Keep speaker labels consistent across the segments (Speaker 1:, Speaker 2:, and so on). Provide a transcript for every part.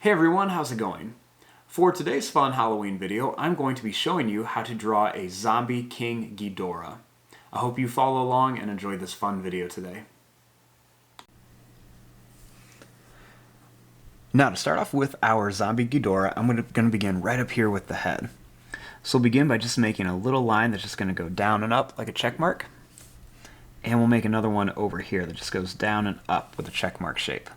Speaker 1: Hey everyone, how's it going? For today's fun Halloween video, I'm going to be showing you how to draw a zombie King Ghidorah. I hope you follow along and enjoy this fun video today. Now to start off with our zombie Ghidorah, I'm going to begin right up here with the head. So we'll begin by just making a little line that's just going to go down and up like a check mark. And we'll make another one over here that just goes down and up with a check mark shape.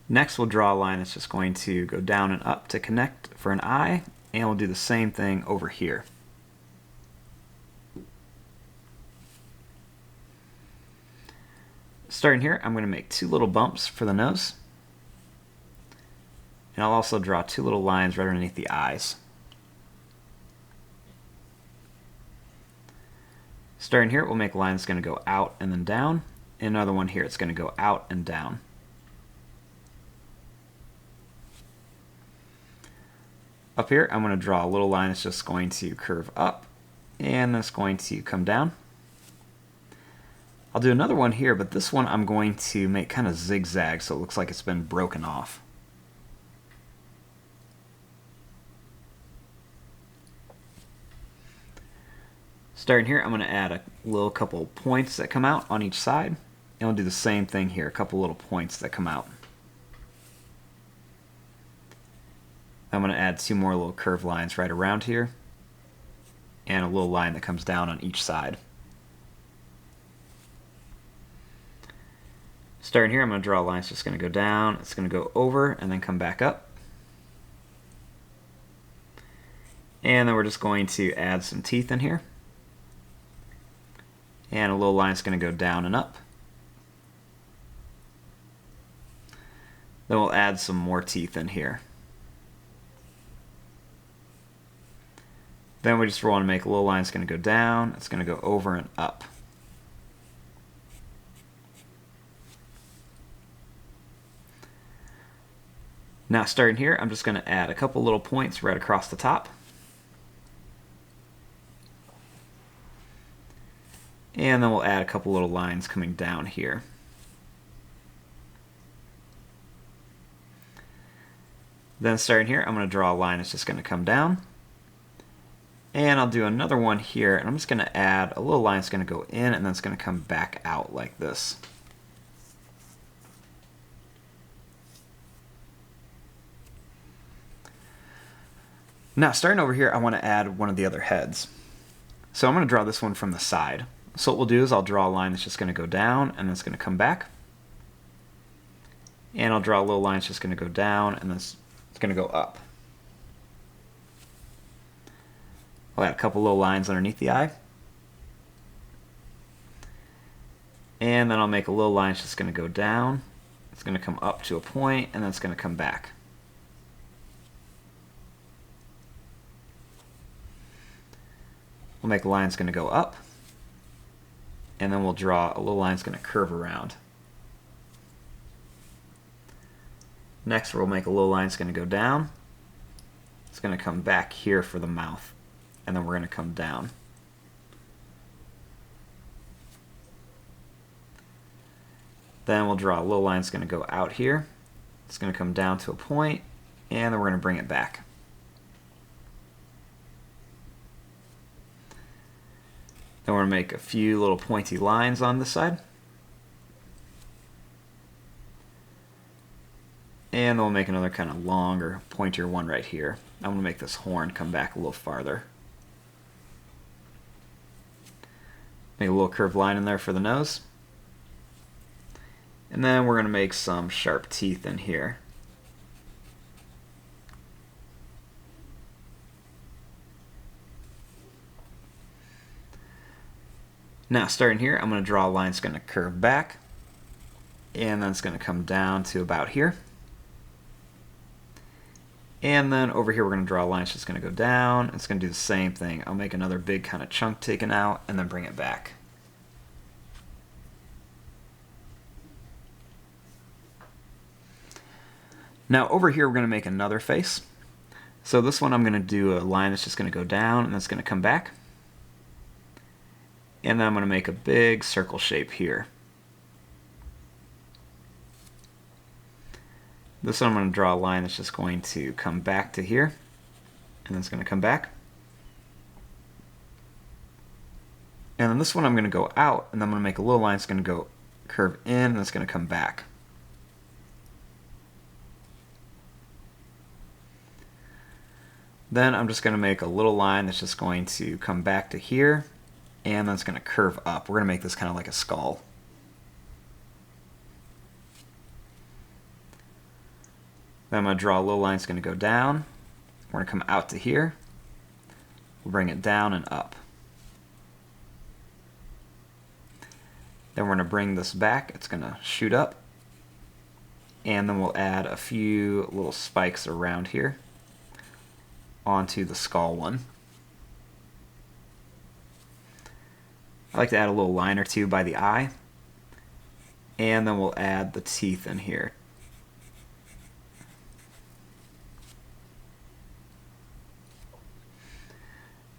Speaker 1: Next, we'll draw a line that's just going to go down and up to connect for an eye, and we'll do the same thing over here. Starting here, I'm going to make two little bumps for the nose, and I'll also draw two little lines right underneath the eyes. Starting here, we'll make a line that's going to go out and then down, and another one here, it's going to go out and down. Up here, I'm going to draw a little line that's just going to curve up, and that's going to come down. I'll do another one here, but this one I'm going to make kind of zigzag so it looks like it's been broken off. Starting here, I'm going to add a little couple points that come out on each side, and I'll do the same thing here, a couple little points that come out. I'm going to add two more little curved lines right around here, and a little line that comes down on each side. Starting here, I'm going to draw a line that's just going to go down, it's going to go over, and then come back up. And then we're just going to add some teeth in here. And a little line that's going to go down and up. Then we'll add some more teeth in here. Then we just want to make a little line that's going to go down, it's going to go over and up. Now starting here, I'm just going to add a couple little points right across the top. And then we'll add a couple little lines coming down here. Then starting here, I'm going to draw a line that's just going to come down. And I'll do another one here, and I'm just going to add a little line that's going to go in, and then it's going to come back out like this. Now, starting over here, I want to add one of the other heads. So I'm going to draw this one from the side. So what we'll do is I'll draw a line that's just going to go down, and then it's going to come back. And I'll draw a little line that's just going to go down, and then it's going to go up. I'll add a couple little lines underneath the eye. And then I'll make a little line that's just going to go down. It's going to come up to a point, and then it's going to come back. We'll make a line that's going to go up. And then we'll draw a little line that's going to curve around. Next, we'll make a little line that's going to go down. It's going to come back here for the mouth. And then we're going to come down. Then we'll draw a little line that's going to go out here. It's going to come down to a point, and then we're going to bring it back. Then we're going to make a few little pointy lines on this side. And then we'll make another kind of longer, pointier one right here. I'm going to make this horn come back a little farther. Make a little curved line in there for the nose. And then we're going to make some sharp teeth in here. Now starting here, I'm going to draw a line that's going to curve back. And then it's going to come down to about here. And then over here we're going to draw a line that's just going to go down. It's going to do the same thing. I'll make another big kind of chunk taken out and then bring it back. Now over here we're going to make another face. So this one I'm going to do a line that's just going to go down and then it's going to come back. And then I'm going to make a big circle shape here. This one I'm going to draw a line that's just going to come back to here, and then it's going to come back. And then this one I'm going to go out, and then I'm going to make a little line that's going to go curve in, and it's going to come back. Then I'm just going to make a little line that's just going to come back to here, and then it's going to curve up. We're going to make this kind of like a skull. Then I'm going to draw a little line that's going to go down. We're going to come out to here. We'll bring it down and up. Then we're going to bring this back. It's going to shoot up. And then we'll add a few little spikes around here onto the skull one. I like to add a little line or two by the eye. And then we'll add the teeth in here.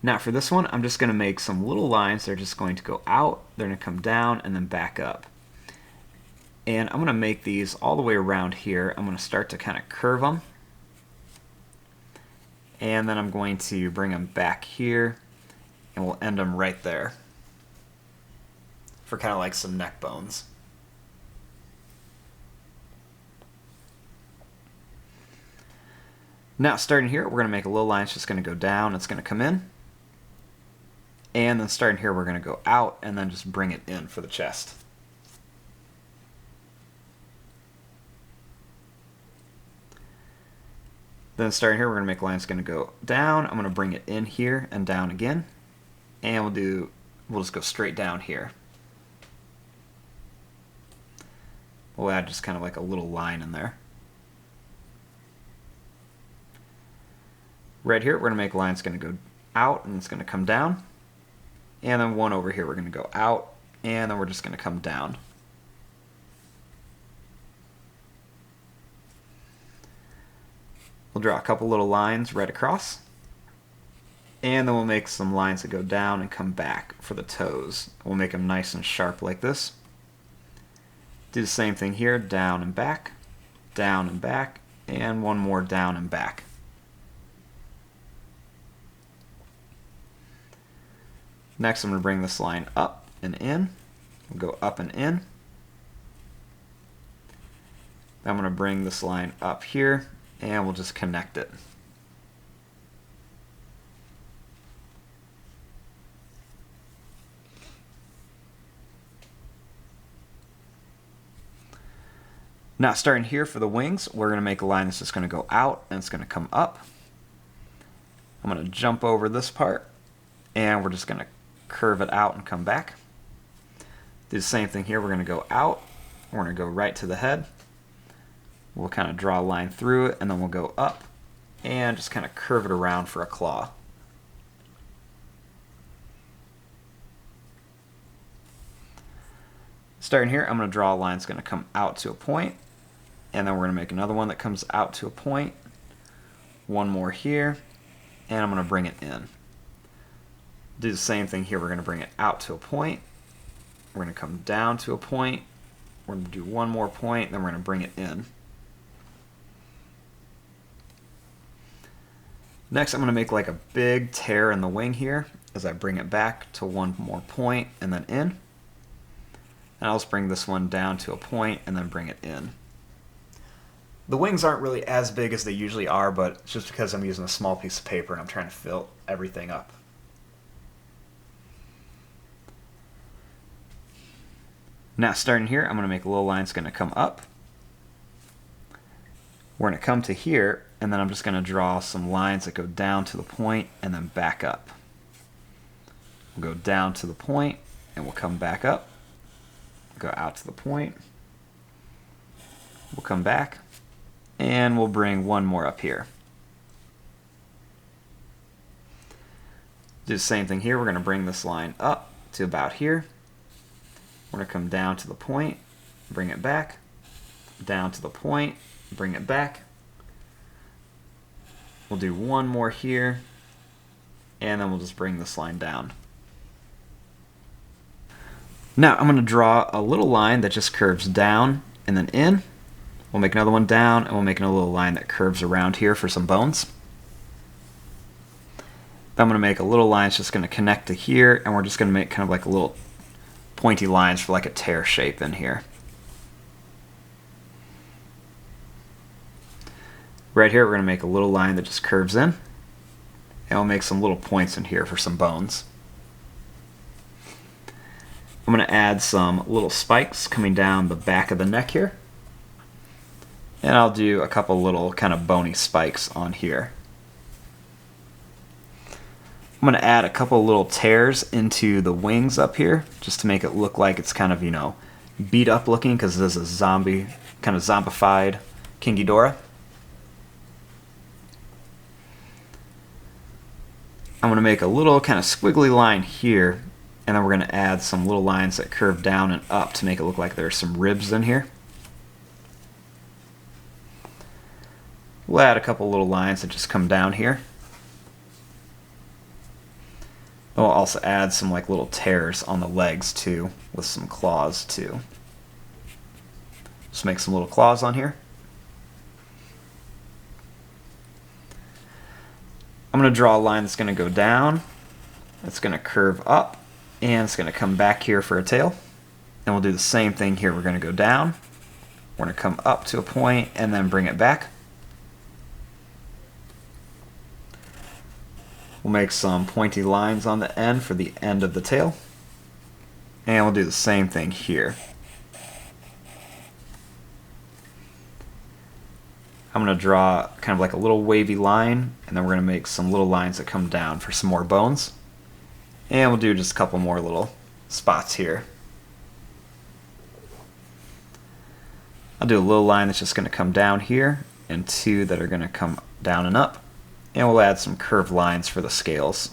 Speaker 1: Now for this one, I'm just going to make some little lines. They're just going to go out, they're going to come down, and then back up. And I'm going to make these all the way around here. I'm going to start to kind of curve them. And then I'm going to bring them back here, and we'll end them right there for kind of like some neck bones. Now starting here, we're going to make a little line. It's just going to go down, it's going to come in. And then starting here, we're going to go out and then just bring it in for the chest. Then starting here, we're going to make a line that's going to go down. I'm going to bring it in here and down again. And we'll just go straight down here. We'll add just kind of like a little line in there. Right here, we're going to make a line that's going to go out and it's going to come down. And then one over here, we're going to go out, and then we're just going to come down. We'll draw a couple little lines right across. And then we'll make some lines that go down and come back for the toes. We'll make them nice and sharp like this. Do the same thing here, down and back, and one more down and back. Next, I'm going to bring this line up and in. We'll go up and in. Then I'm going to bring this line up here, and we'll just connect it. Now, starting here for the wings, we're going to make a line that's just going to go out, and it's going to come up. I'm going to jump over this part, and we're just going to curve it out and come back. Do the same thing here. We're going to go out. We're going to go right to the head. We'll kind of draw a line through it, and then we'll go up and just kind of curve it around for a claw. Starting here, I'm going to draw a line that's going to come out to a point, and then we're going to make another one that comes out to a point. One more here, and I'm going to bring it in. Do the same thing here. We're going to bring it out to a point. We're going to come down to a point. We're going to do one more point, then we're going to bring it in. Next, I'm going to make like a big tear in the wing here as I bring it back to one more point and then in. And I'll just bring this one down to a point and then bring it in. The wings aren't really as big as they usually are, but it's just because I'm using a small piece of paper and I'm trying to fill everything up. Now starting here, I'm going to make a little line that's going to come up. We're going to come to here, and then I'm just going to draw some lines that go down to the point and then back up. We'll go down to the point, and we'll come back up. Go out to the point. We'll come back, and we'll bring one more up here. Do the same thing here. We're going to bring this line up to about here. We're going to come down to the point, bring it back, down to the point, bring it back. We'll do one more here, and then we'll just bring this line down. Now I'm going to draw a little line that just curves down and then in. We'll make another one down, and we'll make a little line that curves around here for some bones. Then I'm going to make a little line that's just going to connect to here, and we're just going to make kind of like a little pointy lines for like a tear shape in here. Right here, we're going to make a little line that just curves in, and we'll make some little points in here for some bones. I'm going to add some little spikes coming down the back of the neck here, and I'll do a couple little kind of bony spikes on here. I'm going to add a couple little tears into the wings up here, just to make it look like it's kind of, you know, beat up looking, because this is a zombie, kind of zombified King Ghidorah. I'm going to make a little kind of squiggly line here, and then we're going to add some little lines that curve down and up to make it look like there's some ribs in here. We'll add a couple little lines that just come down here. We'll also add some like little tears on the legs too, with some claws too. Just make some little claws on here. I'm going to draw a line that's going to go down, it's going to curve up, and it's going to come back here for a tail. And we'll do the same thing here. We're going to go down, we're going to come up to a point, and then bring it back. We'll make some pointy lines on the end for the end of the tail. And we'll do the same thing here. I'm going to draw kind of like a little wavy line, and then we're going to make some little lines that come down for some more bones. And we'll do just a couple more little spots here. I'll do a little line that's just going to come down here, and two that are going to come down and up. And we'll add some curved lines for the scales.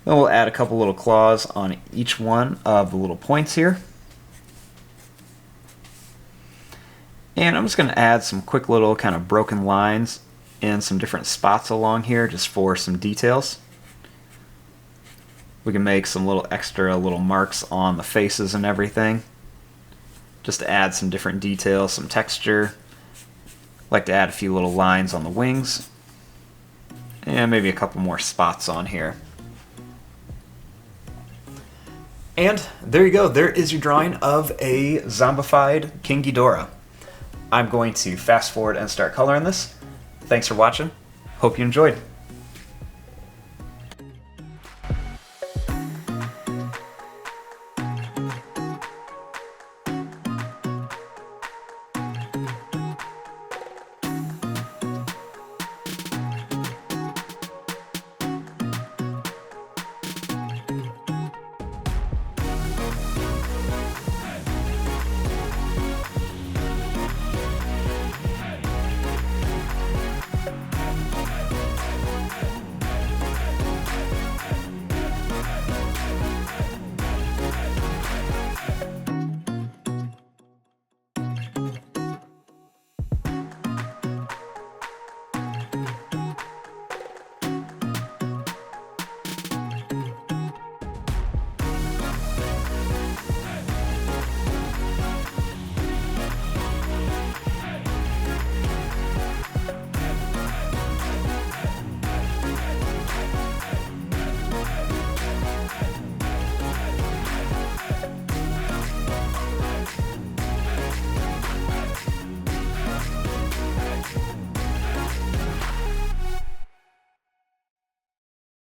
Speaker 1: Then we'll add a couple little claws on each one of the little points here. And I'm just going to add some quick little kind of broken lines in some different spots along here just for some details. We can make some little extra little marks on the faces and everything, just to add some different details, some texture. I like to add a few little lines on the wings, and maybe a couple more spots on here. And there you go, there is your drawing of a zombified King Ghidorah. I'm going to fast forward and start coloring this. Thanks for watching. Hope you enjoyed.